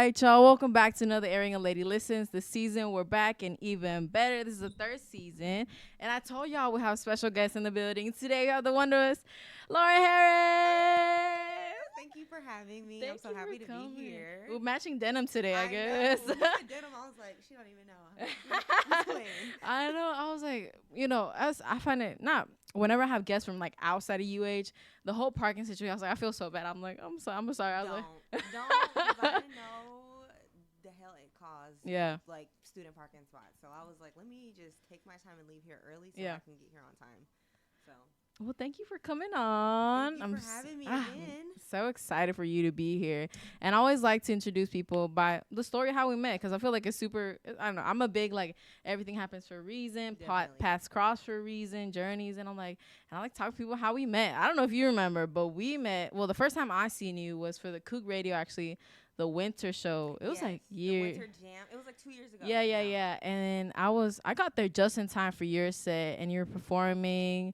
right, y'all. Welcome back to another airing of Lady Listens. This season, we're back and even better. This is the third season. And I told y'all we have special guests in the building. Today, we have the wondrous Lauryn Harris. Thank you for having me. Thank I'm so you happy for to coming. be here. We're matching denim today, I guess. Know. You said denim. I was like, she don't even know. Who's playing? I know. I was like, as I find it not whenever I have guests from like outside of UH, the whole parking situation. I was like, I feel so bad. I'm like, I'm sorry. I was like, don't, because I didn't know the hell it caused. Yeah. Like student parking spots. So I was like, let me just take my time and leave here early so Yeah. I can get here on time. So. Well, thank you for coming on. Thank you for having me again. So excited for you to be here. And I always like to introduce people by the story of how we met, because I feel like it's super, I don't know, I'm a big, like, everything happens for a reason, paths cross for a reason, journeys, and I like to talk to people how we met. I don't know if you remember, but we met, well, the first time I seen you was for the Coug Radio, actually, the winter show. It was like years. The winter jam. It was like 2 years ago. Yeah. And I got there just in time for your set, and you were performing.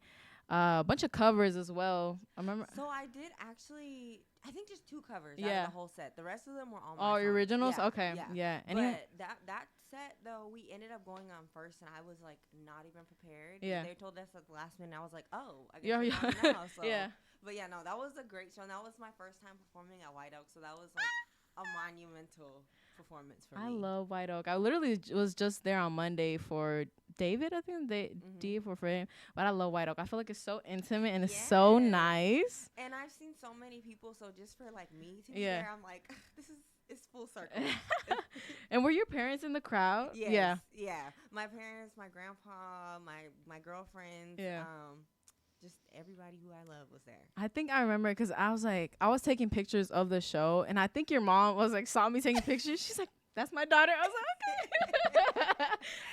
A bunch of covers as well. I remember. So I did actually, I think just 2 covers out of the whole set. The rest of them were all my songs. Originals? Yeah, okay. Yeah. But that set, though, we ended up going on first, and I was, like, not even prepared. Yeah. They told us at the last minute. I was like, oh, I guess we're on now. So. Yeah. But, yeah, no, that was a great show. And that was my first time performing at White Oak. So that was, like, a monumental performance for me. I love White Oak. I literally was just there on Monday for David, I think. D for him. But I love White Oak. I feel like it's so intimate and it's so nice. And I've seen so many people, so just for like me to be there, I'm like, it's full circle. And were your parents in the crowd? Yes, yeah. My parents, my grandpa, my girlfriends, just everybody who I love was there. I think I remember because I was taking pictures of the show, and I think your mom was like, saw me taking pictures. She's like, that's my daughter. I was like, okay.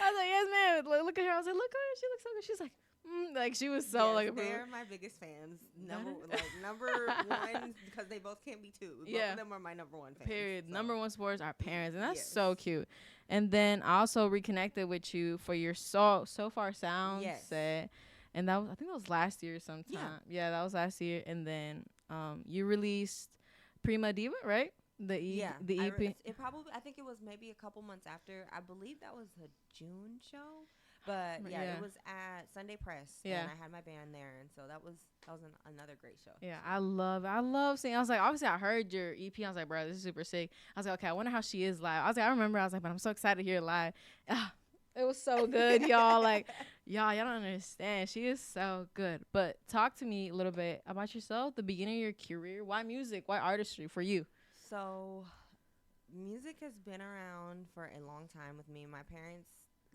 I was like, yes, ma'am. Look at her. I was like, look at her. She looks so good. She's like, she was so like. They're my biggest fans. Number one, because they both can't be 2. Both of them are my number 1 fans. Period. So. Number 1 sports are parents, and that's so cute. And then I also reconnected with you for your So Far Sound set. And I think that was last year sometime. Yeah, that was last year. And then you released Prima Diva, right? The EP. I think it was maybe a couple months after. I believe that was a June show. But it was at Sunday Press. Yeah. And I had my band there, and so that was another great show. Yeah, I love seeing. I was like, obviously I heard your EP. I was like, bro, this is super sick. I was like, okay, I wonder how she is live. I was like, but I'm so excited to hear it live. It was so good, y'all. Like, y'all don't understand. She is so good. But talk to me a little bit about yourself, the beginning of your career. Why music? Why artistry for you? So, music has been around for a long time with me. My parents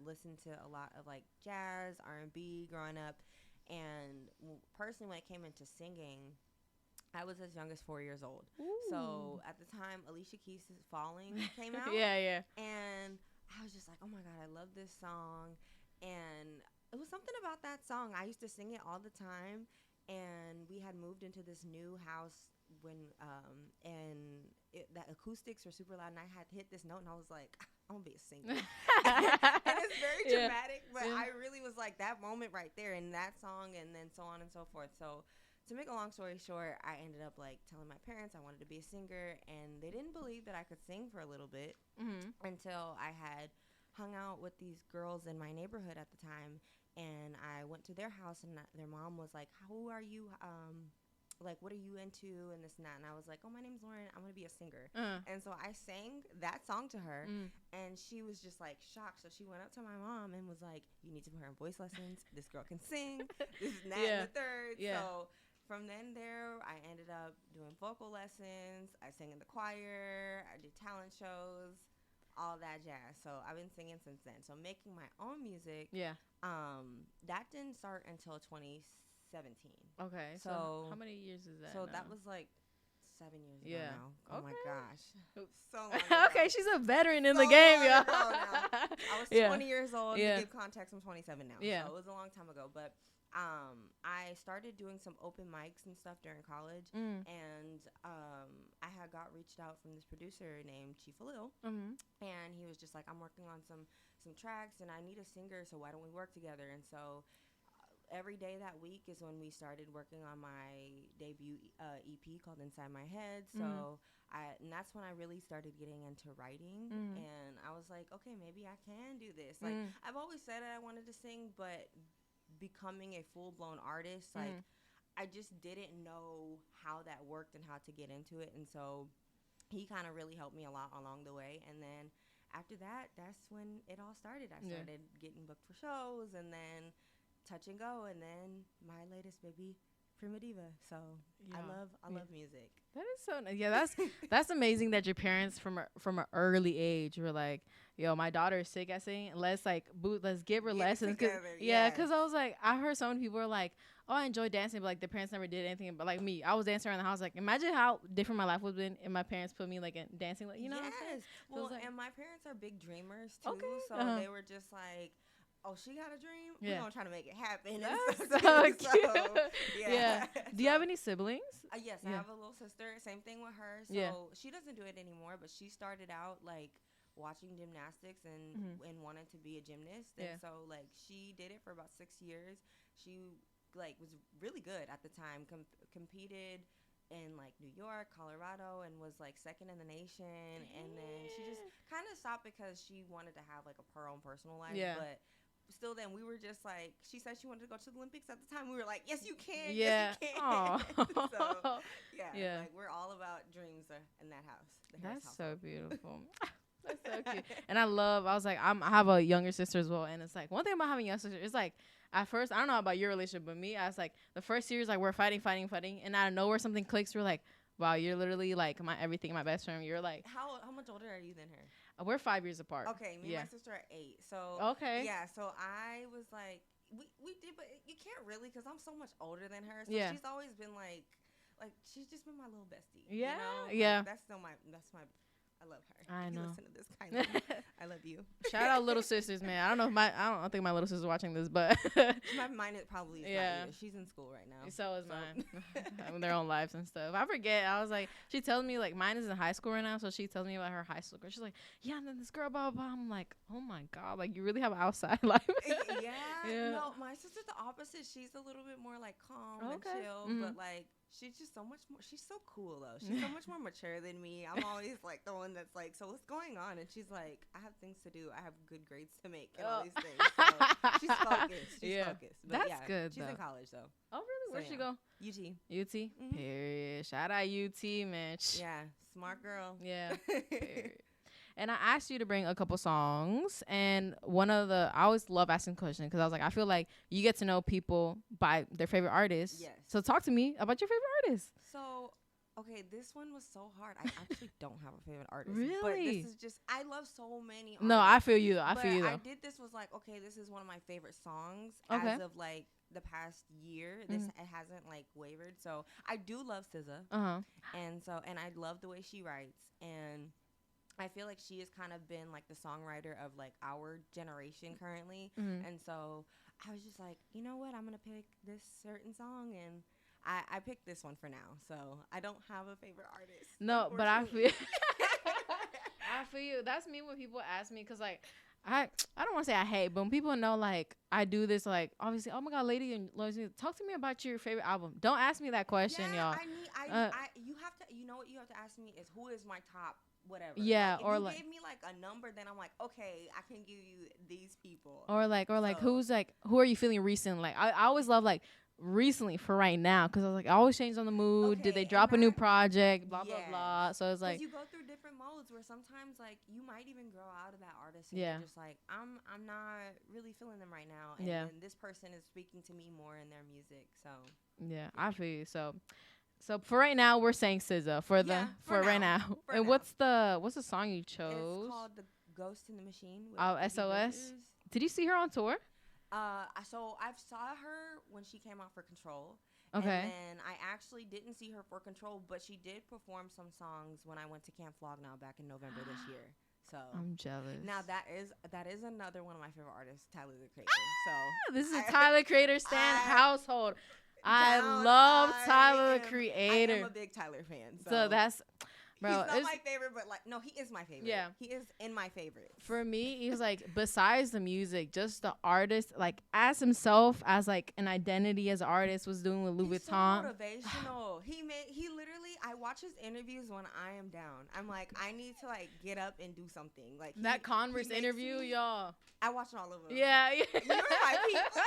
listened to a lot of, like, jazz, R&B growing up. And personally, when it came into singing, I was as young as 4 years old. Ooh. So, at the time, Alicia Keys' Falling came out. Yeah. And I was just like, oh my God, I love this song. And it was something about that song. I used to sing it all the time. And we had moved into this new house when, the acoustics were super loud. And I had hit this note and I was like, I'm going to be a singer. And it's very dramatic, but I really was like that moment right there in that song and then so on and so forth. So to make a long story short, I ended up like telling my parents I wanted to be a singer, and they didn't believe that I could sing for a little bit until I had hung out with these girls in my neighborhood at the time, and I went to their house, and their mom was like, "Who are you? Like, what are you into?" and this and that. And I was like, "Oh, my name's Lauryn. I'm gonna be a singer." And so I sang that song to her, and she was just like shocked. So she went up to my mom and was like, "You need to put her in voice lessons. This girl can sing. This is that and the third." So from there, I ended up doing vocal lessons. I sang in the choir. I did talent shows, all that jazz. So I've been singing since then. So making my own music, that didn't start until 2017. Okay. So how many years is that? So now? that was like 7 years ago now. Oh my gosh. So long okay, she's a veteran in the game, y'all. I was 20 years old. To give context, I'm 27 now. Yeah. So it was a long time ago. But I started doing some open mics and stuff during college, and I had got reached out from this producer named Chief Alil, and he was just like, "I'm working on some tracks, and I need a singer, so why don't we work together?" And so every day that week is when we started working on my debut EP called Inside My Head. So and that's when I really started getting into writing. And I was like, okay, maybe I can do this. Like, I've always said that I wanted to sing, but becoming a full-blown artist, like, I just didn't know how that worked and how to get into it. And so he kind of really helped me a lot along the way. And then after that, that's when it all started. I started getting booked for shows, and then Touch and Go, and then my latest baby, Primitiva. So I love music. That is so nice. Yeah, that's amazing that your parents from an early age were like, yo, my daughter is sick at singing. Let's give her lessons. Because I was like, I heard so many people were like, oh, I enjoy dancing, but like their parents never did anything. But like me, I was dancing around the house. Like, imagine how different my life would have been if my parents put me like in dancing. Like, you know what I'm saying? Well, like, and my parents are big dreamers too. Okay. So they were just like, oh, she got a dream? Yeah. We're going to try to make it happen. That's so cute. Yeah. Do you have any siblings? Yes, I have a little sister. Same thing with her. So she doesn't do it anymore, but she started out like watching gymnastics and wanted to be a gymnast. And so like she did it for about 6 years. She like was really good at the time, competed in like New York, Colorado, and was like second in the nation. And then she just kind of stopped because she wanted to have like her own personal life. But still then we were just like, she said she wanted to go to the Olympics at the time. We were like, yes you can. Yes you can. So like we're all about dreams in that house. That's so beautiful. That's so cute. And I was like, I have a younger sister as well, and it's like one thing about having a younger sister, it's like at first, I don't know about your relationship, but me, I was like, the first years, like, we're fighting, and out of nowhere, something clicks. We're like, wow, you're literally, like, my everything, my best friend. You're, like... How much older are you than her? We're 5 years apart. Okay, me and my sister are 8. So... Okay. Yeah, so I was, like... We did, but you can't really, because I'm so much older than her. So she's always been, like, she's just been my little bestie. Yeah? You know? Like, that's my... I love her. I know. You listen to this kind of. I love you. Shout out little sisters, man. I don't think my little sister's watching this, but mine probably is not either. She's in school right now. So is mine. Having their own lives and stuff. I forget. I was like, she tells me like mine is in high school right now, so she tells me about her high school girl. She's like, yeah, and then this girl, blah blah blah. I'm like, oh my god, like you really have an outside life. Yeah. No, my sister's the opposite. She's a little bit more like calm and chill, but like. She's just so much more. She's so cool though. She's so much more mature than me. I'm always like the one that's like, so what's going on? And she's like, I have things to do. I have good grades to make and all these things. So she's focused. She's focused. But that's good. She's in college though. Oh really? Where'd she go? UT. UT. Period. Shout out UT, man. Yeah, smart girl. Yeah. Period. And I asked you to bring a couple songs, and I always love asking questions because I was like, I feel like you get to know people by their favorite artists. Yes. So talk to me about your favorite artist. So, okay, this one was so hard. I actually don't have a favorite artist. Really? But this is just, I love so many artists. No, I feel you though. I did this was like, okay, this is one of my favorite songs as of like the past year. It hasn't like wavered. So I do love SZA. And I love the way she writes. And I feel like she has kind of been like the songwriter of like our generation currently. And so I was just like, you know what? I'm going to pick this certain song. And I picked this one for now. So I don't have a favorite artist. No, but I feel I feel you. That's me when people ask me because like I don't want to say I hate, but when people know like I do this, like obviously, oh my god, Lady and Loyalty, talk to me about your favorite album. Don't ask me that question, y'all. You have to. You know what you have to ask me is who is my top whatever. Yeah, like, if you gave me like a number, then I'm like, okay, I can give you these people. Or who are you feeling recently? Like I always love like recently for right now because I was like, I always change on the mood. Okay, did they drop a new project? Blah blah blah. So it's like you go through different modes where sometimes like you might even grow out of that artist. And you're just like I'm not really feeling them right now. And then this person is speaking to me more in their music. So I feel you. So for right now, we're saying SZA for right now. And what's the song you chose? It's called "The Ghost in the Machine." SOS. Did you see her on tour? So I saw her when she came out for Control. Okay. And then I actually didn't see her for Control, but she did perform some songs when I went to Camp Flog Now back in November this year. So I'm jealous. Now that is another one of my favorite artists, Tyler the Creator. So this is a Tyler Creator stan household. I love Tyler the Creator. I am a big Tyler fan. So that's Bro, he's not my favorite, but like, no, he is my favorite. Yeah. He is in my favorites. For me, he's like, besides the music, just the artist, like as himself, as like an identity as an artist was doing with Louis Vuitton. So motivational. he literally, I watch his interviews when I am down. I'm like, I need to like get up and do something. Like that Converse interview, y'all. I watched all of them. Yeah. You're my people.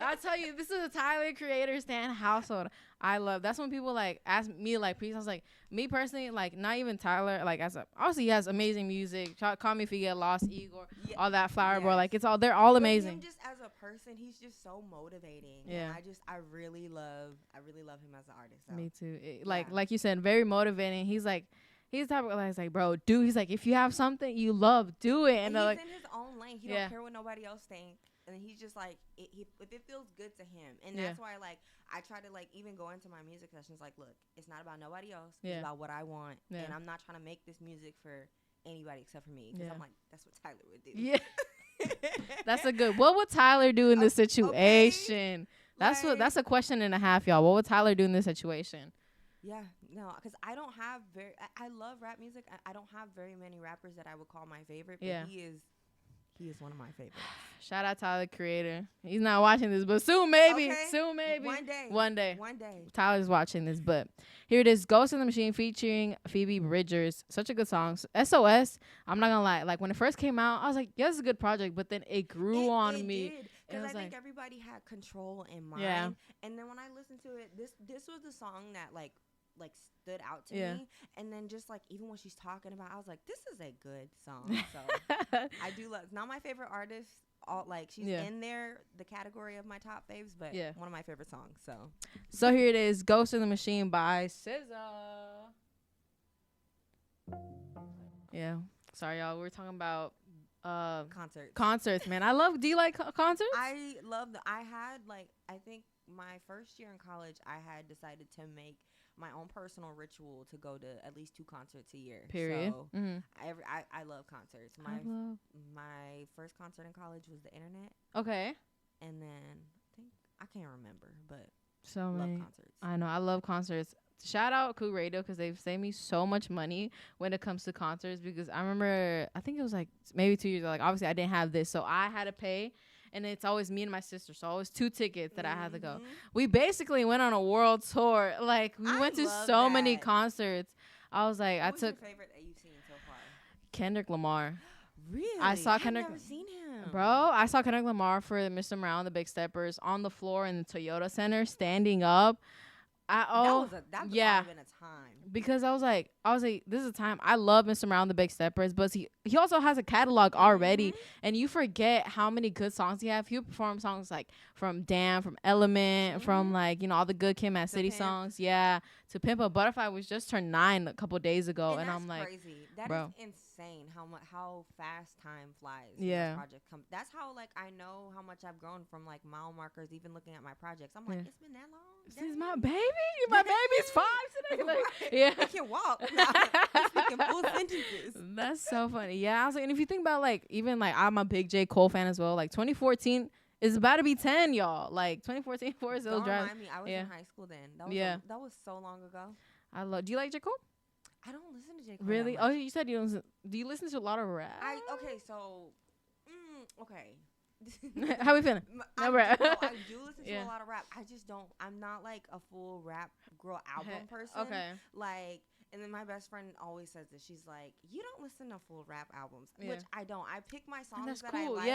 I tell you, this is a Tyler Creator stan household. I love. That's when people like ask me like, please. I was like, me personally, like not even Tyler. Like obviously he has amazing music. Call Me If You Get Lost, Igor, all that Flower Boy. Like they're all amazing. Him just as a person, he's just so motivating. Yeah. And I really love him as an artist. So. Me too. Like you said, very motivating. He's the type of guy that's like, bro, dude. He's like, if you have something you love, do it. And he's like, in his own lane. He don't care what nobody else thinks. And he's just like, if it feels good to him. And that's why, like, I try to, like, even go into my music sessions, like, look, it's not about nobody else. It's about what I want. And I'm not trying to make this music for anybody except for me. Because I'm like, that's what Tyler would do. Yeah. That's a good. What would Tyler do in this situation? Okay. That's a question and a half, y'all. What would Tyler do in this situation? Yeah, no, because I don't have I love rap music. I don't have very many rappers that I would call my favorite. But he is one of my favorites. Shout out Tyler Creator. He's not watching this, but soon maybe. Okay. Soon maybe. One day. Tyler's watching this, but here it is. Ghost in the Machine featuring Phoebe Bridgers. Such a good song. SOS. I'm not gonna lie. Like when it first came out, I was like, yeah, this is a good project, but then it grew on me. Because I think everybody had control in mind. Yeah. And then when I listened to it, this was the song that like stood out to me. And then just like even when she's talking about, I was like, this is a good song. So I do love. Not my favorite artist. All like she's in there, the category of my top faves, but one of my favorite songs. So here it is, Ghost in the Machine by SZA. Yeah, sorry y'all. We're talking about concerts, man. Do you like concerts? I love I had like, I think my first year in college, I had decided to make my own personal ritual to go to at least 2 concerts a year. Period. So I love concerts. My first concert in college was the Internet. Okay. And then I can't remember, but so love many concerts. I know, I love concerts. Shout out Cool Radio because they've saved me so much money when it comes to concerts, because I remember, I think it was like maybe 2 years ago, like obviously I didn't have this, so I had to pay. And it's always me and my sister. So always 2 tickets that I had to go. We basically went on a world tour. Like we went to so many concerts. I was like, Who's your favorite that you've seen so far? Kendrick Lamar. Really? I saw Kendrick. I've never seen him. Bro, I saw Kendrick Lamar for Mr. Morale and the Big Steppers on the floor in the Toyota Center, standing up. That was been a time. Because I was like, this is a time. I love Mr. Morale and the Big Steppers, but he also has a catalog already, and you forget how many good songs he have. He'll perform songs like from Damn, from Element, from like, all the good Kim at City songs. Yeah, to Pimp a Butterfly, which just turned 9 a couple days ago, and I'm like, crazy. That bro, is insane how fast time flies. Yeah, project that's how like I know how much I've grown from like mile markers. Even looking at my projects, I'm like, it's been that long. This is my baby. My baby's 5 today. Like, I can walk. I'm speaking full sentences. That's so funny. Yeah, I was like, and if you think about like, even like, I'm a big J. Cole fan as well. Like 2014 is about to be 10, y'all. Like 2014 for Zilla Drive. Remind me, I was in high school then. That was so long ago. Do you like J. Cole? I don't listen to J. Cole. Really? Oh, you said you don't listen. Do you listen to a lot of rap? Okay. How we feeling? I do listen to a lot of rap. I just don't. I'm not like a full rap girl album person. Okay. Like, and then my best friend always says this. She's like, "You don't listen to full rap albums," which I don't. I pick my songs that I like,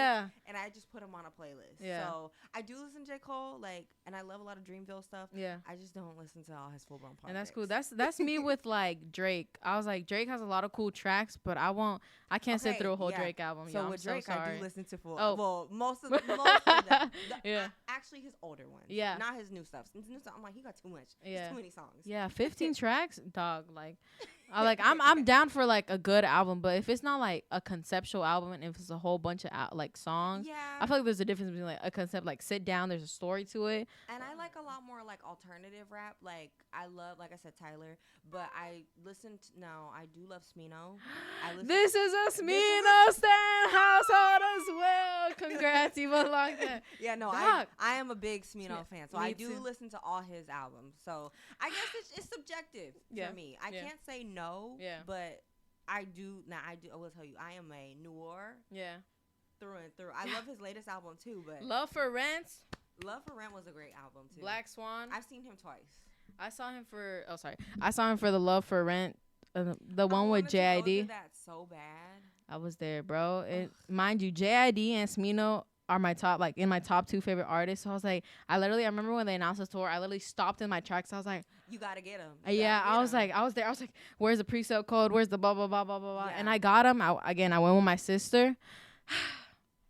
and I just put them on a playlist. Yeah. So I do listen to J. Cole, like, and I love a lot of Dreamville stuff. Yeah. I just don't listen to all his full blown projects. And that's cool. That's me with like Drake. I was like, Drake has a lot of cool tracks, but I can't sit through a whole Drake album. So with Drake, I do listen to full. Well, most of them. Actually, his older ones. Yeah. Not his new stuff. His new stuff, I'm like, he got too much. Yeah. Too many songs. Yeah, 15 tracks, dog. Like, I'm down for like a good album, but if it's not like a conceptual album and if it's a whole bunch of like songs, I feel like there's a difference between like a concept, like sit down, there's a story to it. And I like a lot more like alternative rap. Like I love, like I said, Tyler, but I do love Smino. This is a Smino stan household as well. Congrats, you belong there. Yeah, no, I am a big Smino fan, so I do listen to all his albums. So I guess it's subjective for me. I can't say know. Yeah. But I do. Now I will tell you, I am a noir. Yeah. Through and through. I love his latest album too. But Love for Rent. Love for Rent was a great album too. Black Swan. I've seen him twice. I saw him for. Oh, sorry. I saw him for the Love for Rent. The one with JID. That's so bad. I was there, bro. Mind you, JID and Smino are my top, like in my top 2 favorite artists. So I was like, I remember when they announced this tour, I literally stopped in my tracks. I was like, you gotta get him. I was there. I was like, where's the pre-sale code? Where's the blah blah blah blah blah blah? And I got him. I went with my sister.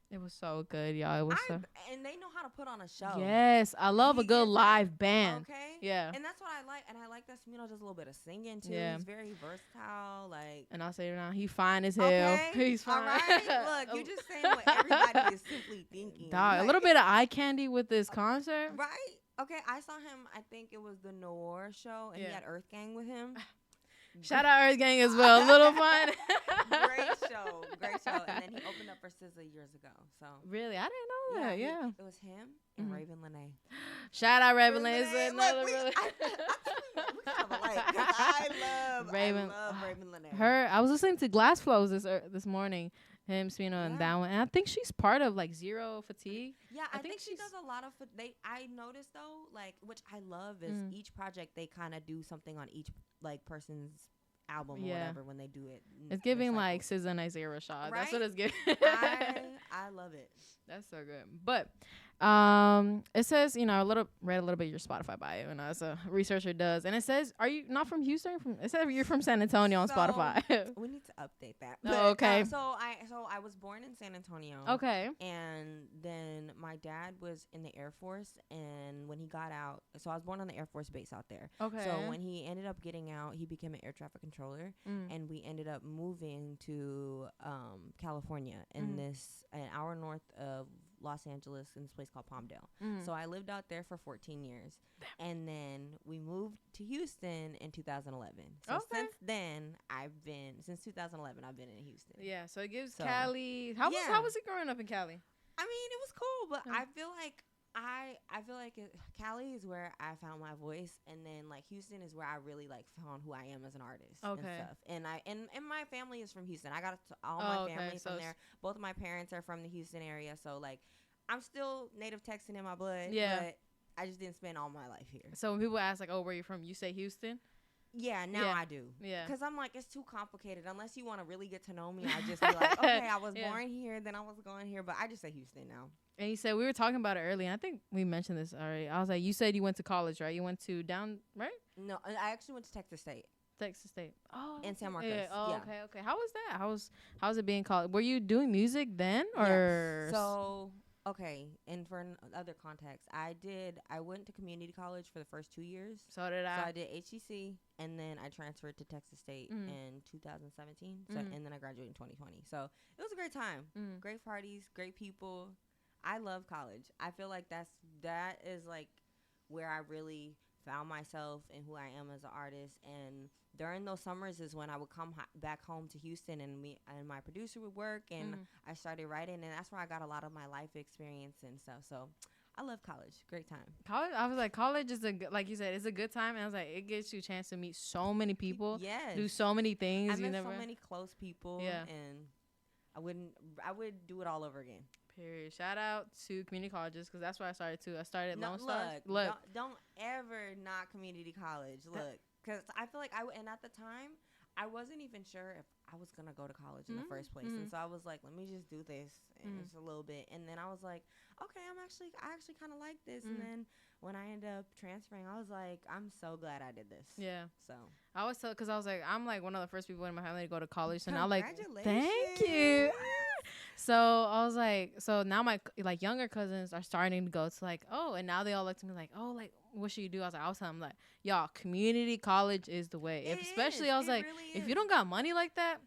It was so good, y'all. It was and they know how to put on a show. Yes, I love a good live band. Okay. Yeah. And that's what I like. And I like that Smino does a little bit of singing too. Yeah. He's very versatile. Like. And I'll say it now, he fine as hell. Okay. He's fine. All right. Look, you just saying what everybody is simply thinking. Dog, like, a little bit of eye candy with this concert. Right. Okay. I saw him. I think it was the Noir show, and he had Earth Gang with him. Shout out Earth Gang as well. Little fun. Great show. And then he opened up for SZA years ago. So really, I didn't know that. Yeah. It was him and Raven Lene. Shout out Raven Lene. It's another we kind of alike. I love Raven Lene. I was listening to Glass Flows this morning. Him, Smino, and that one. And I think she's part of like Zero Fatigue. Yeah, I think she does a lot of. I noticed though, like, which I love is each project they kind of do something on each like person's album or whatever when they do it. It's giving like SZA and Isaiah Rashad. Right? That's what it's giving. I love it. That's so good. But it says, read a little bit of your Spotify bio, and as a researcher does, and it says, are you not from Houston? It says you're from San Antonio on Spotify. We need to update that. Oh, okay. So I was born in San Antonio. Okay. And then my dad was in the Air Force, and when he got out, so I was born on the Air Force base out there. Okay. So when he ended up getting out, he became an air traffic controller, and we ended up moving to California, in an hour north of Los Angeles, in this place called Palmdale. So I lived out there for 14 years. And then we moved to Houston in 2011. So since 2011, I've been in Houston. Yeah, so it gives Cali. How was it growing up in Cali? I mean, it was cool, but I feel like Cali is where I found my voice, and then like Houston is where I really like found who I am as an artist and stuff. And my family is from Houston. I got all my family from there. Both of my parents are from the Houston area, so like I'm still native Texan in my blood. Yeah, but I just didn't spend all my life here. So when people ask like, "Oh, where you from?" you say Houston. Yeah, now I do. Yeah. Because I'm like, it's too complicated. Unless you want to really get to know me, I just be like, okay, I was born here, then I was going here. But I just say Houston now. And you said, we were talking about it earlier, and I think we mentioned this already. I was like, you said you went to college, right? You went to right? No, I actually went to Texas State. Texas State. Oh. In San Marcos. Yeah. Oh, yeah. Okay. How was that? How's it being college? Were you doing music then? Or? Yes. So... Okay, and for other context, I went to community college for the first 2 years. So did I. So I did HCC, and then I transferred to Texas State in 2017. So and then I graduated in 2020. So it was a great time. Great parties, great people. I love college. I feel like that is like where I really found myself and who I am as an artist. And during those summers is when I would come back home to Houston, and my producer would work, and I started writing, and that's where I got a lot of my life experience and stuff. So I love college. Great time. College, I was like, college is like you said, it's a good time. And I was like, it gives you a chance to meet so many people. Yes. Do so many things. I met so many close people. Yeah. And I would do it all over again. Period. Shout out to community colleges, because that's where I started too. I started Lone Star. Look. Don't ever knock community college. Look. Because I feel like and at the time, I wasn't even sure if I was going to go to college in the first place. And so I was like, let me just do this just a little bit. And then I was like, okay, I actually kind of like this. And then when I ended up transferring, I was like, I'm so glad I did this. Yeah. So I was because I was like, I'm like one of the first people in my family to go to college. So now I'm like, thank you. So I was like, so now my like younger cousins are starting to go to like, oh, and now they all look to me like, oh, like what should you do? I was telling them like, y'all, community college is the way. Especially I was like, really if you don't got money like that,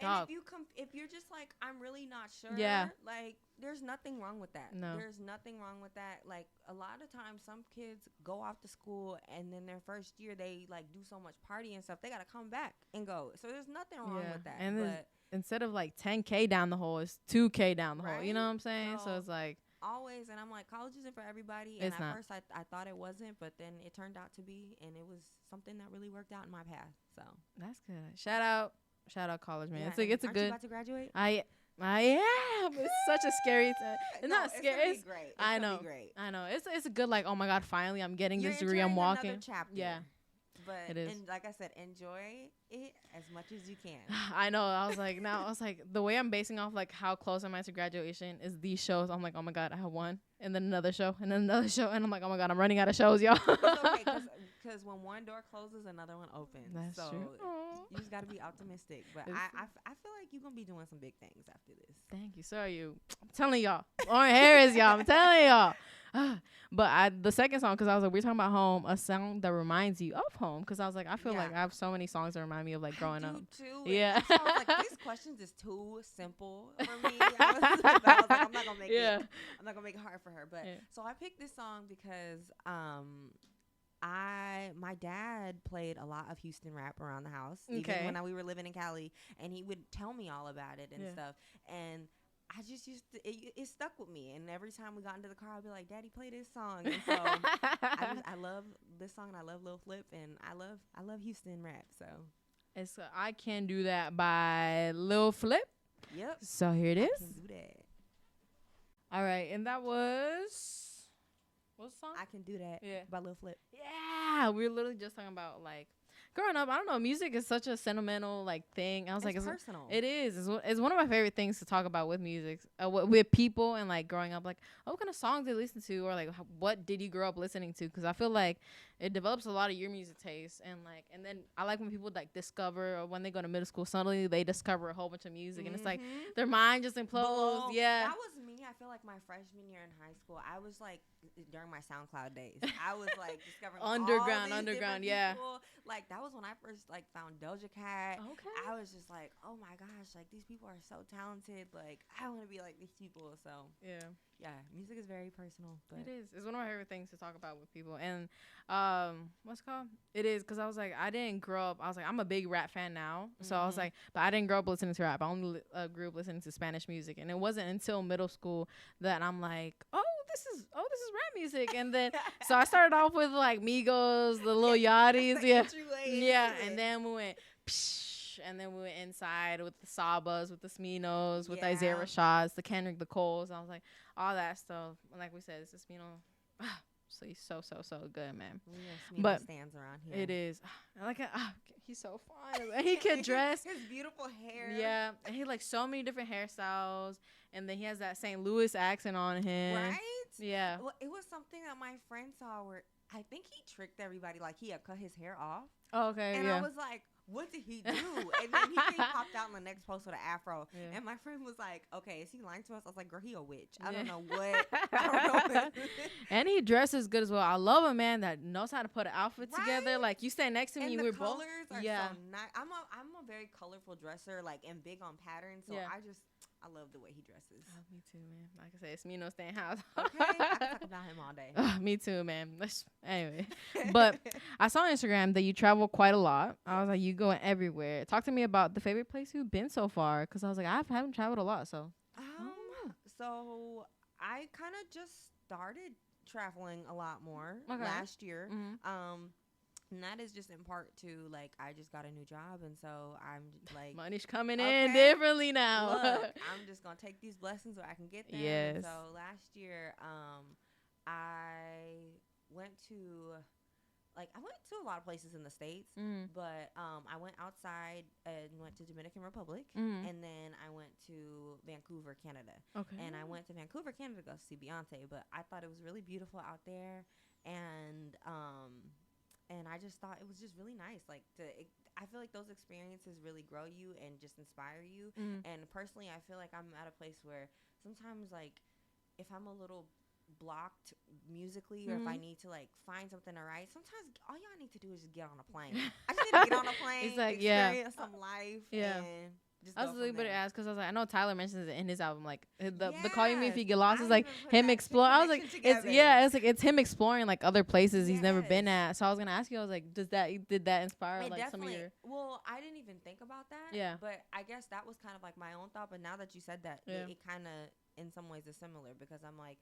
dog. And if you're just like, I'm really not sure. Yeah. Like there's nothing wrong with that. No. There's nothing wrong with that. Like a lot of times some kids go off to school, and then their first year they like do so much party and stuff. They got to come back and go. So there's nothing wrong with that. And instead of like 10K down the hole, it's 2K down the hole. You know what I'm saying? So it's like always. And I'm like, college isn't for everybody. And It's at not. first I thought it wasn't, but then it turned out to be, and it was something that really worked out in my path. So That's good. Shout out college, man. yeah, It's like it's a aren't you good. about to graduate? I am. It's such a scary time. It's No, not scary. It's It's, gonna be great. It's I gonna know. be great. I know. It's a good like. Oh my God! Finally, I'm getting You're this degree. I'm entering walking. another chapter. Yeah. But It is. and like I said, enjoy it as much as you can. I know. I was like, the way I'm basing off like how close am I to graduation is these shows. I'm like, oh my God, I have one, and then another show, and then another show, and I'm like, oh my God, I'm running out of shows, y'all. It's okay, because when one door closes, another one opens. That's so true. you just gotta be optimistic. But I feel like you're gonna be doing some big things after this. Thank you. So are you. I'm telling y'all. Lauryn Harris, y'all. I'm telling y'all. But the second song, because I was like, we're talking about home, a song that reminds you of home. Because I was like, I feel like I have so many songs that remind me of like growing up. Too. Yeah. So I was like, these questions is too simple for me. I was like, I'm not gonna make it. I'm not gonna make it hard for her. But so I picked this song because my dad played a lot of Houston rap around the house, even when we were living in Cali, and he would tell me all about it and stuff. And I just used to, it stuck with me. And every time we got into the car, I'd be like, Daddy, play this song. And so I love this song, and I love Lil Flip, and I love Houston rap. So it's I Can Do That by Lil Flip. Yep. So here it is. I Can Do That. All right. And that was, what song? I Can Do That by Lil Flip. Yeah. We were literally just talking about like, growing up, I don't know, music is such a sentimental like thing. I was like, it's personal. It is. It's one of my favorite things to talk about with music, with people, and like growing up. Like, what kind of songs did you listen to, or like, what did you grow up listening to? Because I feel like it develops a lot of your music taste, and then I like when people like discover, or when they go to middle school, suddenly they discover a whole bunch of music, and it's like their mind just implodes. Yeah, that was me. I feel like my freshman year in high school, I was like during my SoundCloud days, I was like discovering underground. Yeah, people. Like that was when I first like found Doja Cat. Okay, I was just like, oh my gosh, like these people are so talented. Like I want to be like these people. So yeah, music is very personal. But it is. It's one of my favorite things to talk about with people. And what's it called? It is, because I was like, I didn't grow up. I was like, I'm a big rap fan now. So I was like, but I didn't grow up listening to rap. I only grew up listening to Spanish music. And it wasn't until middle school that I'm like, this is rap music. And then so I started off with like Migos, the Lil Yachty's, and then we went and then we went inside with the Sabas, with the Sminos, with Isaiah Rashad's, the Kendrick, the Coles. And I was like, all that stuff. And like we said, it's just, so he's so good, man. But stands around here. It is. I like it. He's so fun. And he can dress. His beautiful hair. Yeah, and he like so many different hairstyles, and then he has that St. Louis accent on him. Right? Yeah. Well, it was something that my friend saw where I think he tricked everybody. Like he had cut his hair off. Oh, okay. And I was like, what did he do? And then he popped out in the next post with an afro. And my friend was like, okay, is he lying to us? I was like, girl, he a witch. I don't know what. I don't know. And he dresses good as well. I love a man that knows how to put an outfit together. Like you stand next to me, we're both. Are so nice. I'm a very colorful dresser, like, and big on patterns. So I love the way he dresses. Oh, me too, man. Like I said, it's me no staying house. Okay, I can talk about him all day. Me too, man. Anyway, but I saw on Instagram that you travel quite a lot. I was like, you going everywhere. Talk to me about the favorite place you've been so far, because I was like, I haven't traveled a lot. So, so I kind of just started traveling a lot more last year. And that is just in part to, like, I just got a new job, and so I'm like, money's coming in differently now. Look, I'm just gonna take these blessings where I can get them. Yes. And so last year, I went to a lot of places in the States, but I went outside and went to Dominican Republic, and then I went to Vancouver, Canada. Okay. And I went to Vancouver, Canada to go see Beyonce, but I thought it was really beautiful out there, and I just thought it was just really nice. Like I feel like those experiences really grow you and just inspire you. And personally, I feel like I'm at a place where sometimes, like, if I'm a little blocked musically, or if I need to like find something to write, sometimes all y'all need to do is just get on a plane. I just need to get on a plane, experience some life, and Just I go was from really bit there. ass because I was like, I know Tyler mentions it in his album, like the Call You Me If Yes, You Get Lost I is like even put him that explore. I was like, connection it's together. it's like it's him exploring like other places he's never been Yes. at. So I was gonna ask you, I was like, did that inspire It like some of definitely. your Well, I didn't even think about that. Yeah. But I guess that was kind of like my own thought. But now that you said that, Yeah. it kind of, in some ways, is similar because I'm like,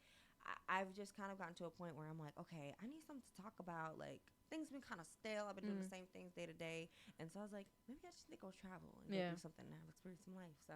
I've just kind of gotten to a point where I'm like, okay, I need something to talk about. Like, things been kind of stale. I've been doing the same things day to day. And so I was like, maybe I just need to go travel and go do something and have experience in life. So,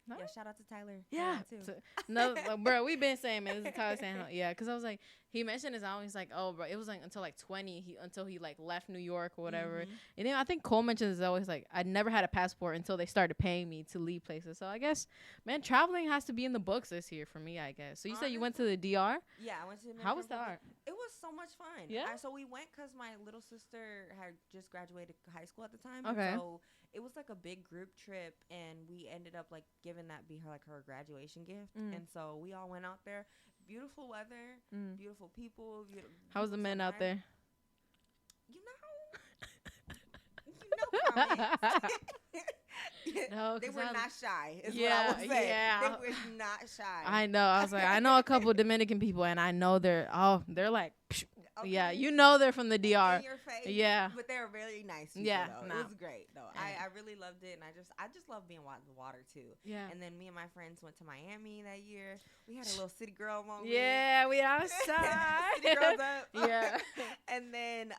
yeah, shout out to Tyler. Yeah. Too. No, like, bro, we've been saying, man, this is Tyler saying, yeah, because I was like, he mentioned his album. He's like, oh, bro, it was like until like 20, until he like left New York or whatever. And then I think Cole mentions is always like, I never had a passport until they started paying me to leave places. So I guess, man, traveling has to be in the books this year for me, I guess. So you said you went to the DR? Yeah, I went to the How was that? It was so much fun. Yeah? So we went because my little sister had just graduated high school at the time. Okay. And so it was like a big group trip, and we ended up like giving that be her like her graduation gift. And so we all went out there. Beautiful weather, beautiful people. How was the men out there? You know comments. No, they were not shy. Is yeah, what I would say. yeah. They were not shy. I know. I was like, I know a couple Dominican people, and I know they're like, Okay. yeah, you know they're from the DR. In your face. Yeah. But they were really nice people, Yeah, though. no. It was great, though. Yeah. I really loved it, and I just love being by the water, too. Yeah. And then me and my friends went to Miami that year. We had a little city girl moment. Yeah, we outside. City girls up. Yeah. and then,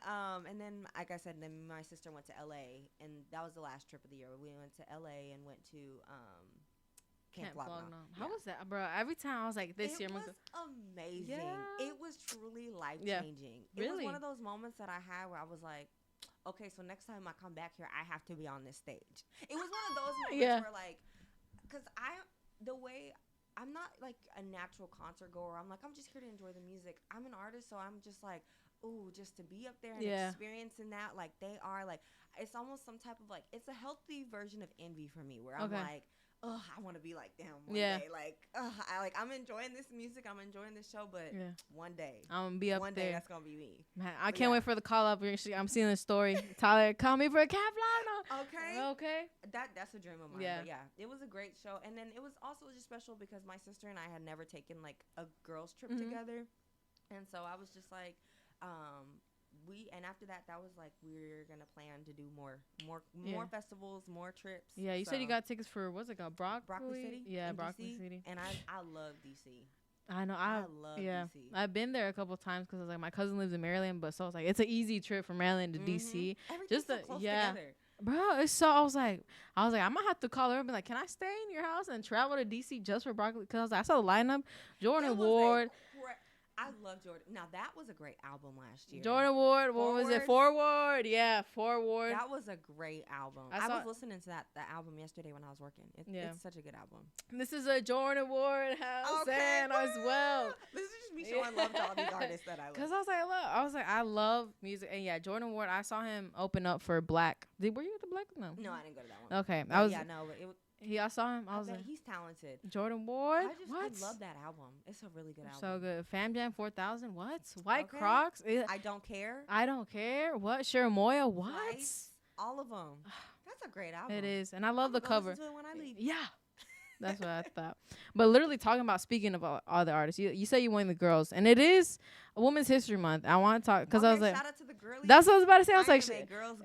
like I said, then my sister went to LA, and that was the last trip of the year. We went to LA and went to Camp Flog Gnaw. How was that, bro? Every time I was like, this year. It was amazing. Yeah. It was truly life-changing. It was one of those moments that I had where I was like, okay, so next time I come back here, I have to be on this stage. It was one of those moments where, like, because I'm not, like, a natural concert goer. I'm like, I'm just here to enjoy the music. I'm an artist, so I'm just like, ooh, just to be up there and experiencing that, like, they are, like, it's almost some type of, like, it's a healthy version of envy for me where I'm like, oh, I want to be like them one day. Like, I'm enjoying this music. I'm enjoying this show, but one day. I'm going to be up one there. One day, that's going to be me. Man, I can't wait for the call up. I'm seeing the story. Tyler, call me for a Camp Flog Gnaw. Okay. That's a dream of mine. Yeah. But yeah, it was a great show. And then it was also just special because my sister and I had never taken, like, a girls' trip together. And so I was just like, and after that was like we're gonna plan to do more festivals, more trips. Yeah, you said you got tickets for what's it called, Broccoli City? Yeah, Broccoli City. And I love DC. I know. I love DC. I've been there a couple of times because like my cousin lives in Maryland, but so it's like it's an easy trip from Maryland to DC. Everything's so close together. Bro, it's so I was like I'm gonna have to call her and be like, can I stay in your house and travel to DC just for Broccoli? Because I was like, I saw the lineup, Jordan Ward. I love Jordan. Now that was a great album last year. Jordan Ward, what was it? Forward, yeah, Forward. That was a great album. I was listening to that album yesterday when I was working. It's such a good album. This is a Jordan Ward house and as well. This is just me showing love to all these artists that I love. Cause I was like, I love music, and yeah, Jordan Ward. I saw him open up for Black. Were you at the Black? No, I didn't go to that one. Okay, but it was. I saw him. I was like, he's talented. Jordan Ward. I love that album. It's a really good album. So good. Fam Jam 4000. What? White Crocs. I don't care. I don't care. What? Shermoya. What? Twice, all of them. That's a great album. It is, and I love the cover. Listen to it when I leave. Yeah. That's what I thought. But literally talking about, speaking of all the artists, you say you won the girls, and it is a Women's History Month. I want to talk because I was like, shout out to the girlies. That's what I was about to say. I was like, girl.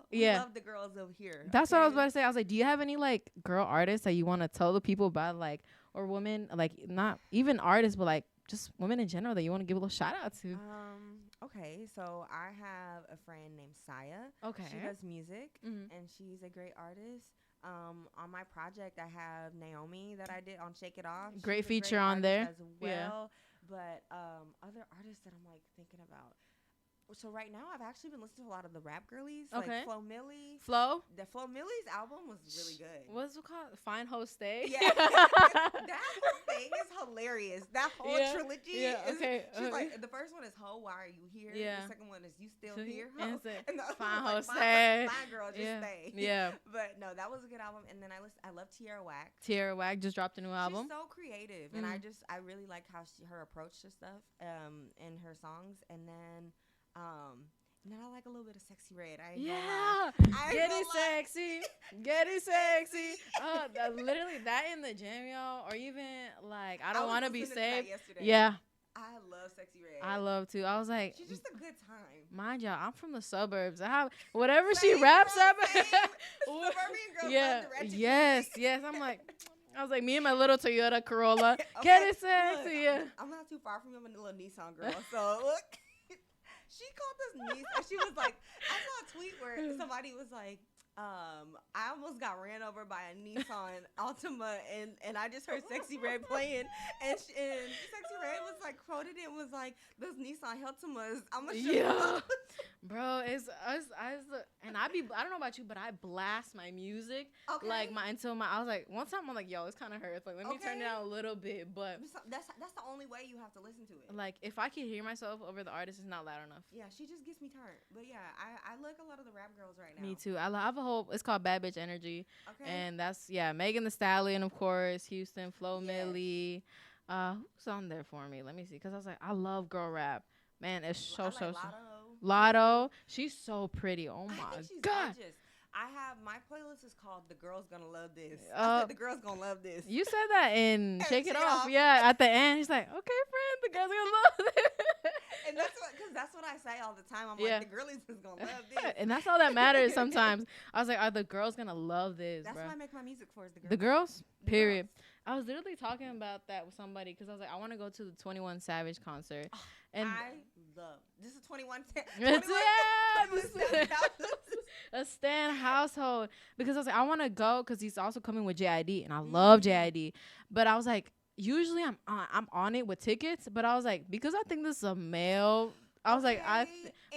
Yeah. We love the girls over here. That's what I was about to say. I was like, do you have any like girl artists that you want to tell the people about, like, or women, like not even artists, but like just women in general that you want to give a little shout out to? Okay, so I have a friend named Saya. Okay. She does music, and she's a great artist. On my project, I have Naomi that I did on Shake It Off. Great feature on there. As well. But other artists that I'm like thinking about. So right now, I've actually been listening to a lot of the rap girlies, like Flo Milli. The Flo Milli's album was really good. What's it called? Fine Ho Stay? Yeah. That whole thing is hilarious. That whole trilogy. Yeah, okay. She's like, the first one is Ho, why are you here? Yeah. The second one is You Still Here? Ho. And the Fine Ho like, Stay. Fine girl, just stay. Yeah. But no, that was a good album. And then I love Tierra Whack. Tierra Whack just dropped a new album. She's so creative. And I really like how her approach to stuff and her songs. And then And then I like a little bit of Sexy Red. Get it sexy, get it sexy. Oh, literally that in the gym, y'all, or even like I don't want to be saved. Yeah, I love Sexy Red. I love to. I was like, she's just a good time. Mind y'all, I'm from the suburbs. I have whatever Same, she raps girl, up. Suburban girls Yeah, love the ratchet yes. I'm like, I was like, me and my little Toyota Corolla. Okay, get it sexy. Look, yeah. I'm not too far from you. I'm a little Nissan girl. So look. She called us niece, and she was like, I saw a tweet where somebody was like, I almost got ran over by a Nissan Altima, and I just heard Sexy Red playing, and Sexy Red was like, quoted it, was like, those Nissan Altimas, I'm going to show you. Bro, it's us, and I don't know about you, but I blast my music, like I was like, one time I'm like, yo, it's kind of hurts, like, let me turn it down a little bit, but that's the only way you have to listen to it. Like, if I can hear myself over the artist, it's not loud enough. Yeah, she just gets me turned, but yeah, I like a lot of the rap girls right now. Me too. I have a whole, it's called Bad Bitch Energy, and that's, Megan Thee Stallion, of course, Houston, Flo Milli, who's on there for me? Let me see, because I was like, I love girl rap. Man, it's so Lotto. She's so pretty. Oh my God. Gorgeous. I have my playlist is called "The Girls Gonna Love This." I said the girls gonna love this. You said that in Shake It Off. Yeah, at the end, he's like, "Okay, friend, the girls gonna love this." And that's what I say all the time. I'm like, the girlies is gonna love this. And that's all that matters sometimes. I was like, are the girls gonna love this? That's bro? what I make my music for. Is the girls. The girls. Period. I was literally talking about that with somebody because I was like, I want to go to the 21 Savage concert. And I love this is 21. A Stan household, because I was like, I want to go because he's also coming with JID, and I love JID. But I was like, usually I'm on it with tickets, but I was like, because I think this is a male. I was like,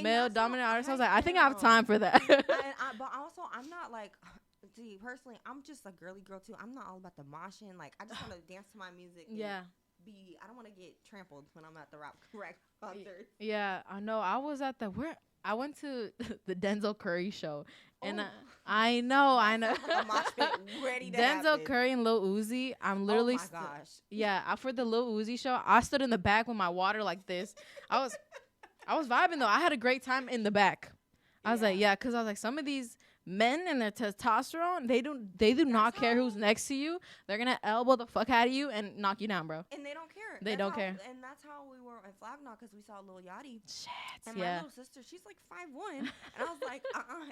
male dominant artist. I was like, I think I have time for that. But also, I'm not like. See, personally, I'm just a girly girl too. I'm not all about the moshing. Like, I just want to dance to my music. I don't want to get trampled when I'm at the rock concert. Yeah, I know. I was at I went to the Denzel Curry show, and I know. Denzel Curry and Lil Uzi. I'm literally. Oh my gosh. Yeah, for the Lil Uzi show, I stood in the back with my water like this. I was vibing though. I had a great time in the back. I was like, because I was like, some of these men and their testosterone, they do not care who's next to you. They're gonna elbow the fuck out of you and knock you down, bro. And they don't care. They don't care. And that's how we were at Flagnaw, because we saw Lil Yachty. Shit. And my little sister, she's like 5'1", and I was like,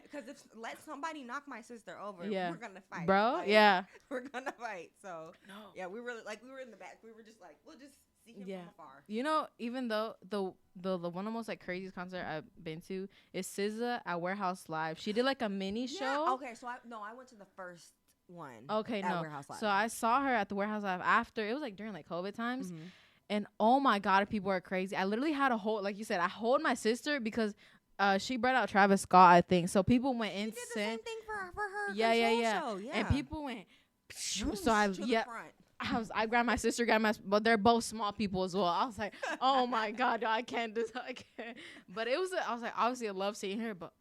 because if let somebody knock my sister over, we're gonna fight, bro. Like, we're gonna fight. So we were in the back. We were just like, we'll just see him from afar. You know, even though the one of the most like craziest concert I've been to is SZA at Warehouse Live. She did like a mini show. Okay, so I went to the first one. Okay, at Warehouse Live. So I saw her at the Warehouse Live after. It was like during like COVID times. And oh my God, people are crazy. I literally had a hold, like you said, I hold my sister because she brought out Travis Scott, I think. So people went insane. She did the same thing for her show. Yeah. And people went. So I grabbed my sister, but they're both small people as well. I was like, oh my God, I can't do that. I can't. But I was like, obviously I love seeing her, but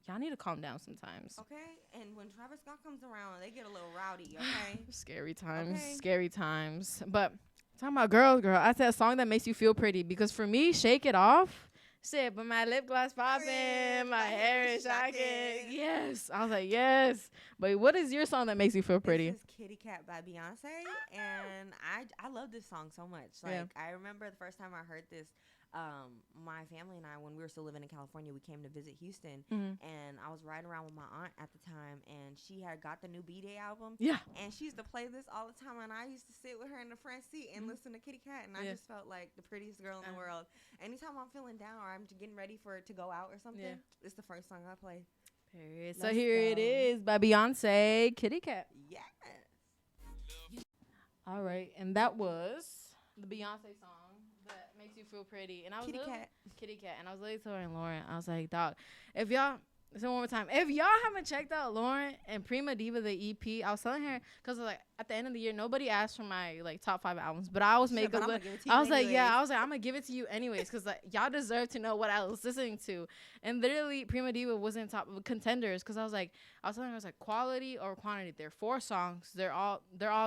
y'all need to calm down sometimes. Okay. And when Travis Scott comes around, they get a little rowdy. Okay. Scary times. But talking about girl, I said a song that makes you feel pretty, because for me, Shake It Off. Shit, but my lip gloss popping, my hair is shocking. Yes. I was like, yes. But what is your song that makes you feel pretty? This is Kitty Cat by Beyonce. And I love this song so much. Like, I remember the first time I heard this, my family and I, when we were still living in California, we came to visit Houston, and I was riding around with my aunt at the time, and she had got the new B-Day album, and she used to play this all the time, and I used to sit with her in the front seat and listen to Kitty Cat, and I just felt like the prettiest girl in the world. Anytime I'm feeling down or I'm getting ready to go out or something, it's the first song I play. Period. So here it is by Beyonce, Kitty Cat. Yes. All right, and that was the Beyonce song makes you feel pretty. And I was Kitty Cat, and I was literally telling Lauren, I was like, dog, if y'all, So one more time. If y'all haven't checked out Lauryn and Prima Diva, the EP, I was telling her, because like at the end of the year, nobody asked for my like top 5 albums, but I always make a list. I was like, yeah, I was like, I'm gonna give it to you anyways, because like y'all deserve to know what I was listening to. And literally, Prima Diva was in top contenders, because I was telling her, I was like, quality or quantity. They're 4 songs. They're all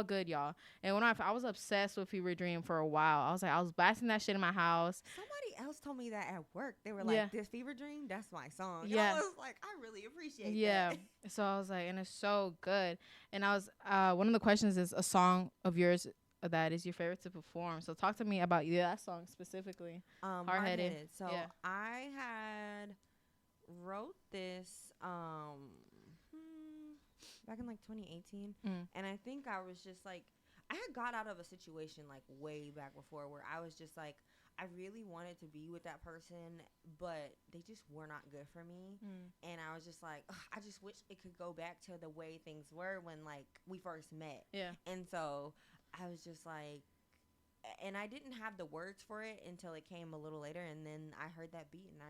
good, y'all. And when I was obsessed with Fever Dream for a while. I was blasting that shit in my house. Somebody else told me that at work. They were like, this Fever Dream, that's my song. Yeah. I was like, I really appreciate that. Yeah. So I was like, and it's so good. And I was, one of the questions is a song of yours that is your favorite to perform. So talk to me about that song specifically. Hard-Headed. So I had wrote this back in like 2018. And I think I was just like, I had got out of a situation like way back before where I was just like, I really wanted to be with that person, but they just were not good for me. And I was just like, I just wish it could go back to the way things were when like we first met. Yeah. And so I was just like, and I didn't have the words for it until it came a little later. And then I heard that beat and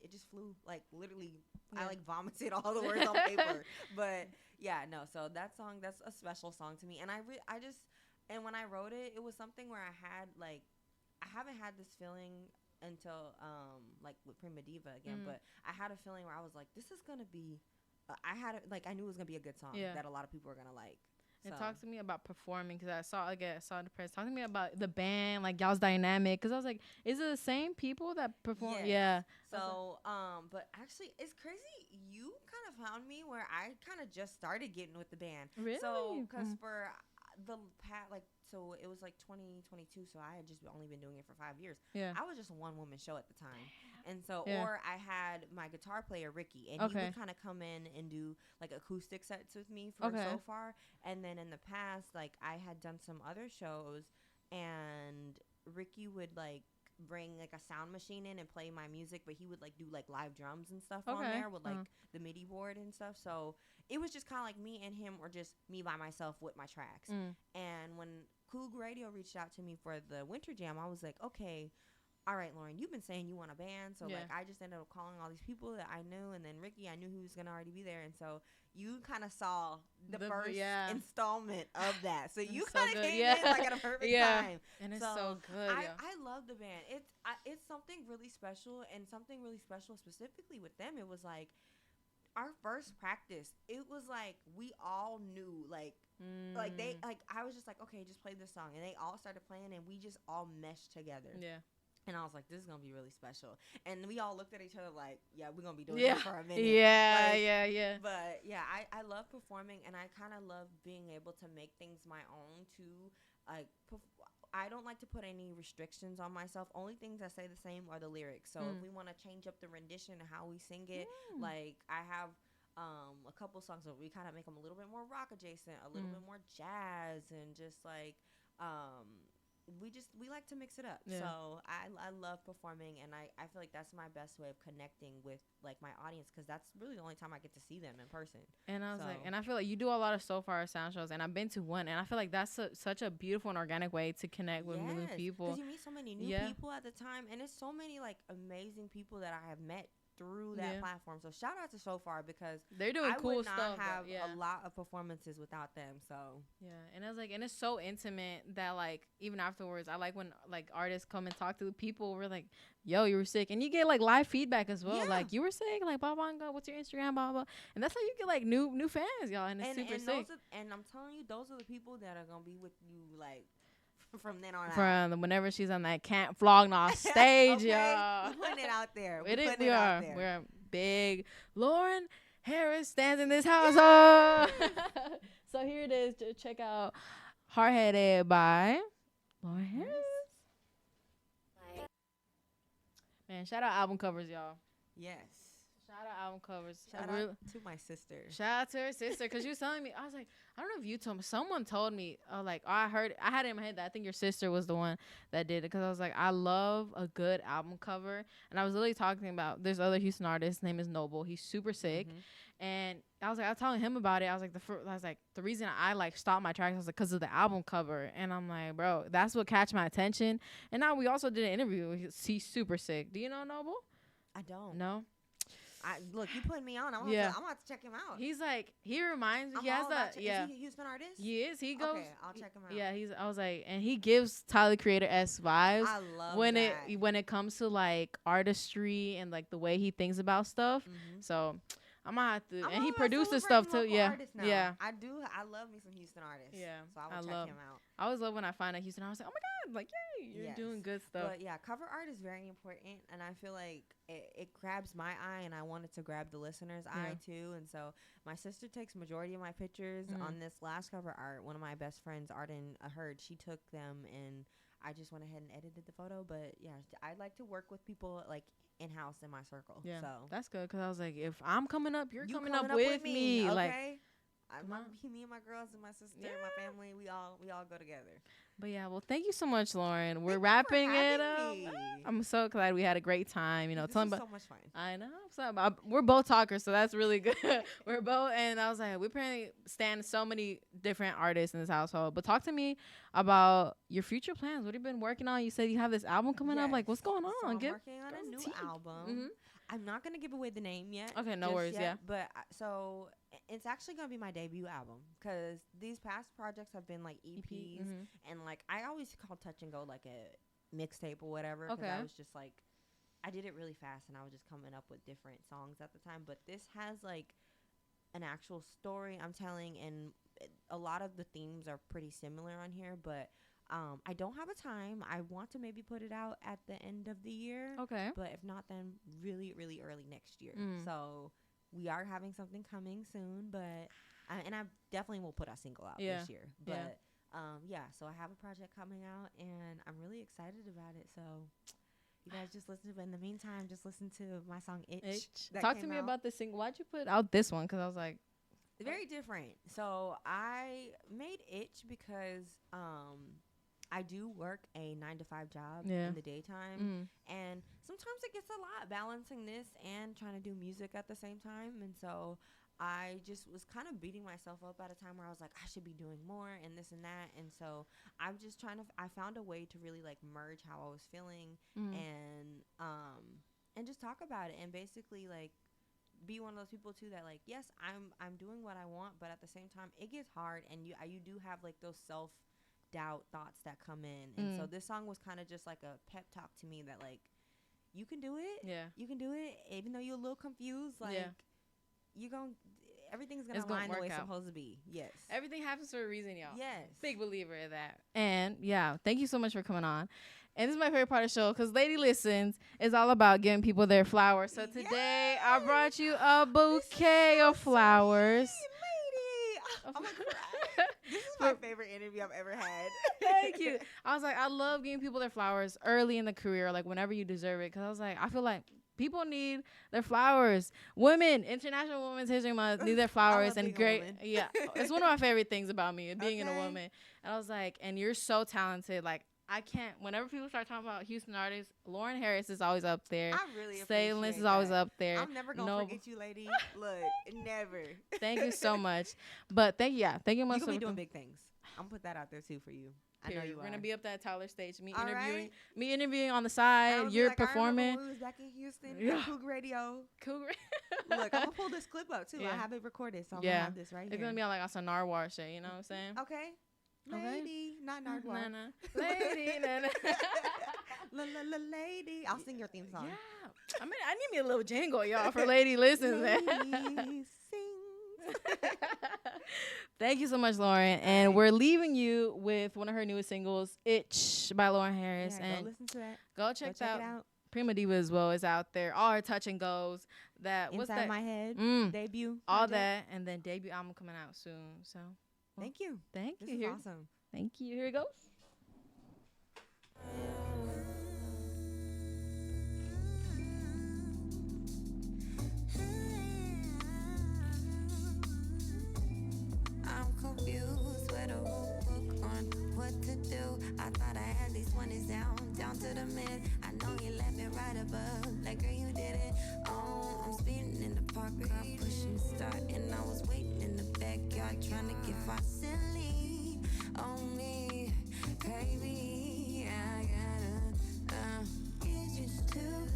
it just flew, like literally, I like vomited all the words on paper. But yeah, no. So that song, that's a special song to me. And and when I wrote it, it was something where I haven't had this feeling until like with Prima Diva again, but I had a feeling where I was like, this is gonna be I knew it was gonna be a good song that a lot of people are gonna like. And talk to me about performing, because I saw in the press. Talk to me about the band, like y'all's dynamic, because I was like, is it the same people that perform? Yes. Yeah. So but actually it's crazy, you kind of found me where I kind of just started getting with the band. Really? So because for the so it was like 2022, so I had just only been doing it for 5 years. Yeah. I was just a one-woman show at the time. And so, or I had my guitar player, Ricky, and he would kind of come in and do like acoustic sets with me for so far. And then in the past, like I had done some other shows, and Ricky would like bring like a sound machine in and play my music, but he would like do like live drums and stuff on there with like the MIDI board and stuff. So it was just kind of like me and him, or just me by myself with my tracks. And when Cool Radio reached out to me for the Winter Jam, I was like, okay, all right, Lauryn, you've been saying you want a band. So like I just ended up calling all these people that I knew, and then Ricky, I knew he was gonna already be there. And so you kind of saw the first installment of that. So you kind of came in like at a perfect time. And it's so good. I love the band. It's something really special, and something really special specifically with them. It was like our first practice. It was like we all knew like they like I was just like, okay, just play this song, and they all started playing, and we just all meshed together. Yeah. And I was like, this is going to be really special. And we all looked at each other like, yeah, we're going to be doing this for a minute. Yeah, like, yeah. But, yeah, I love performing, and I kind of love being able to make things my own, too. Like, I don't like to put any restrictions on myself. Only things that say the same are the lyrics. So if we want to change up the rendition and how we sing it, like, I have a couple songs where we kind of make them a little bit more rock adjacent, a little bit more jazz, and just, like, we like to mix it up. So I love performing, and I feel like that's my best way of connecting with like my audience, because that's really the only time I get to see them in person. And I was like, and I feel like you do a lot of so far sound shows, and I've been to one, and I feel like that's such a beautiful and organic way to connect with new people, because you meet so many new people at the time, and it's so many like amazing people that I have met through that platform. So shout out to So Far, because they're doing cool stuff. I would not have a lot of performances without them. So and I was like, and it's so intimate that like even afterwards, I like when like artists come and talk to the people. We're like, yo, you were sick, and you get like live feedback as well. Like, you were sick, like blah blah blah. What's your Instagram, blah blah. And that's how you get like new fans, y'all. And it's super sick. And I'm telling you, those are the people that are gonna be with you like from then on out. From whenever she's on that Can't Flog Nah stage, y'all. We're putting it out there. We're big. Lauryn Harris stands in this house. So here it is. Check out Hard-Headed by Lauryn Harris. Man, shout out album covers, y'all. Yes. Shout out album covers. Shout out to my sister. Shout out to her sister, because she was telling me, I was like, I don't know if you told me, someone told me, I had it in my head that I think your sister was the one that did it, because I was like, I love a good album cover. And I was literally talking about, there's other Houston artist, his name is Noble. He's super sick. And I was telling him about it. I was like, the reason I like stopped my tracks, I was like, because of the album cover. And I'm like, bro, that's what catch my attention. And now we also did an interview. He's super sick. Do you know Noble? I don't. No? Look, you putting me on. I'm gonna have to check him out. He's like, he reminds me. I'm He has is he a Houston artist? He is. He goes. Okay, I'll check him out. Yeah, I was like, and he gives Tyler Creator-esque vibes. I love when that. when it comes to like artistry and like the way he thinks about stuff. So I'm gonna have to. And he produces stuff too. Yeah. I do. I love me some Houston artists. Yeah. So I will check him out. I always love when I find out Houston. I was like, oh my god, like yay, you're doing good stuff. But yeah, cover art is very important, and I feel like it grabs my eye, and I want it to grab the listener's eye too. And so my sister takes majority of my pictures on this last cover art. One of my best friends, Arden Heard, she took them, and I just went ahead and edited the photo. But yeah, I like to work with people like in-house in my circle. Yeah, so that's good, because I was like, if I'm coming up, you're coming up with me. Okay? Like, me and my girls and my sister and my family, we all go together. But yeah, well, thank you so much, Lauryn. We're wrapping it up. I'm so glad we had a great time. You know, this was so much fun. I know. So we're both talkers, so that's really good. We're both, and I was like, we apparently stand so many different artists in this household. But talk to me about your future plans. What have you been working on? You said you have this album coming up. Like, what's going on? So I'm working on a new album. I'm not gonna give away the name yet. Okay, no worries. Yeah, but so it's actually gonna be my debut album, because these past projects have been like EPs, and like I always call Touch and Go like a mixtape or whatever. Okay, I was just like, I did it really fast, and I was just coming up with different songs at the time. But this has like an actual story I'm telling, and a lot of the themes are pretty similar on here, but. I don't have a time. I want to maybe put it out at the end of the year. Okay. But if not, then really, really early next year. So we are having something coming soon, but and I definitely will put a single out this year. But so I have a project coming out, and I'm really excited about it. So you guys just listen to it. In the meantime, just listen to my song Itch. Talk to me about this single. Why'd you put out this one? Because I was like, very different. So I made Itch because I do work a 9-to-5 job in the daytime, and sometimes it gets a lot balancing this and trying to do music at the same time. And so I just was kind of beating myself up at a time where I was like, I should be doing more and this and that. And so I'm just I found a way to really like merge how I was feeling and just talk about it, and basically like be one of those people too that like, yes, I'm doing what I want, but at the same time it gets hard, and you do have like those self-doubt thoughts that come in. And so this song was kind of just like a pep talk to me that like, you can do it. Yeah, you can do it, even though you're a little confused. Like everything's gonna align the way it's supposed to be. Yes, everything happens for a reason, y'all. Yes, big believer in that. And yeah, thank you so much for coming on. And this is my favorite part of the show, because Lady Listens is all about giving people their flowers. So today I brought you a bouquet of flowers. Lady, I'm gonna cry. This is my favorite interview I've ever had. Thank you. I was like, I love giving people their flowers early in the career, like whenever you deserve it. Because I was like, I feel like people need their flowers. Women, International Women's History Month, need their flowers. And great. Yeah. It's one of my favorite things about me, being a woman. And I was like, and you're so talented. Like, I can't. Whenever people start talking about Houston artists, Lauryn Harris is always up there. I really appreciate Stainless is always up there. I'm never gonna forget you, lady. Look, never. Thank you so much. But thank you. Yeah, thank you much. You gonna be doing big things. I'm gonna put that out there too for you. Period. I know you We're gonna be up that Tyler stage. Me interviewing on the side. You're performing. I was back in Houston. Cougar Radio. Cougar. Look, I'm gonna pull this clip up too. I have it recorded, so I'm gonna have this right here. It's gonna be on like some Narwhal shit. You know what I'm saying? Okay. Lady, not Nardwar. Lady, lady. I'll sing your theme song. Yeah. I mean, I need me a little jingle, y'all, for Lady Listens. Lady sings. Thank you so much, Lauryn. And we're leaving you with one of her newest singles, Itch by Lauryn Harris. Yeah, and go listen to that. Go check that out. Prima Diva as well is out there. All her touch and goes. Inside My Head, debut. All that. And then debut album coming out soon. So. Thank you. Thank you. This is awesome. Thank you. Here it goes. I'm confused with a whole book on what to do. I thought I had these 20s down to the minute. I know you left me right above. Like, girl, you did it. Oh, I'm speeding in the park car, pushing start, and I was waiting in the backyard trying to get Vaseline on me, baby. I gotta, it's just too